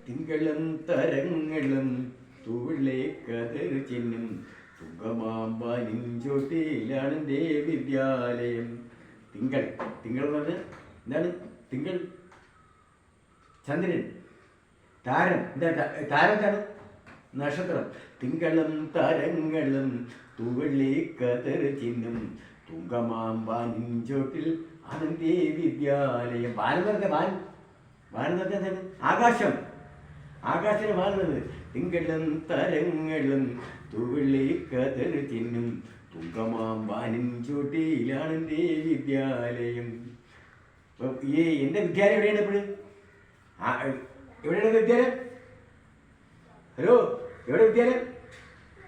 തിങ്കളും തരങ്ങളും തുള്ളേ കതിർ ചിന്നും തുങ്കമാമ്പാനിൻ ചോട്ടിയിലാണെൻ്റെ വിദ്യാലയം. തിങ്കൾ തിങ്കൾ എന്ന് പറഞ്ഞാൽ എന്താണ്? തിങ്കൾ, ചന്ദ്രൻ, താരം. എന്താ താരം? എന്താണ്? നക്ഷത്രം. തിങ്കളും തരങ്ങളും തുള്ളേ കതിർ ചിന്നും തുങ്കമാമ്പാനിൻ ചോട്ടിൽ ആണെൻ്റെ വിദ്യാലയം. വാനം പറഞ്ഞ വാനം എന്താണ്? ആകാശം. ആകാശത്തിന് വാഴുന്നത്. തിങ്കളും തരങ്ങളും തുള്ളി കതിർ ചിന്നും തുങ്കമാമ്പാനിൻ ചോട്ടിയിലാണെൻ്റെ വിദ്യാലയം. ഈ എൻ്റെ വിദ്യാലയം എവിടെയാണ് ഇപ്പോഴും? എവിടെയാണ് വിദ്യാലയം? ഹലോ, എവിടെ വിദ്യാലയം?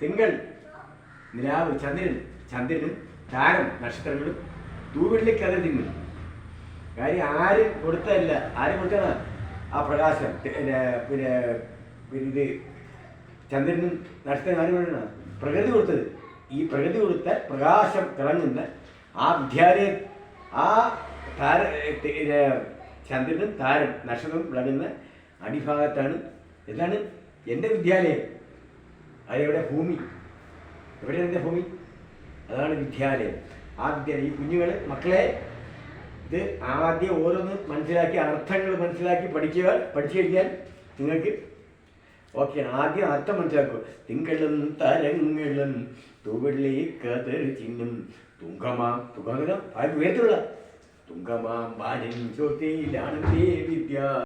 തിങ്കൾ, നിലാവ്, ചന്ദ്രനും താരം, നക്ഷത്രങ്ങളും തൂവെള്ളി കതിർ തിന്നും. കാര്യം ആരും കൊടുത്തതല്ല. ആരും കൊടുത്തതാ ആ പ്രകാശം? പിന്നെ ഇത് ചന്ദ്രനും നക്ഷത്രം ആരും കൊണ്ടാണ്? പ്രകൃതി കൊടുത്തത്. ഈ പ്രകൃതി കൊടുത്ത പ്രകാശം തിളങ്ങുന്ന ആ വിദ്യാലയം, ആ ചന്ദ്രനും താരം നക്ഷത്രവും വിളങ്ങുന്ന അടിഭാഗത്താണ് എന്താണ് എൻ്റെ വിദ്യാലയം. അതെവിടെ? ഭൂമി. എവിടെയാണ് എൻ്റെ ഭൂമി? അതാണ് വിദ്യാലയം. ആ വിദ്യാലയം. ഈ കുഞ്ഞുങ്ങൾ, മക്കളെ, ഇത് ആദ്യം ഓരോന്ന് മനസ്സിലാക്കി, അർത്ഥങ്ങൾ മനസ്സിലാക്കി പഠിച്ചു കഴിഞ്ഞാൽ നിങ്ങൾക്ക് ഓക്കെയാണ്. ആദ്യം അർത്ഥം മനസ്സിലാക്കുക. തിങ്കളും തരങ്ങളും തുവള്ളി കതിർ ചിന്നും തുങ്കമാം ഉയരത്തിലുള്ള തുങ്കമാം ബാലൻ ചോട്ടിയിലാണ് വിദ്യ.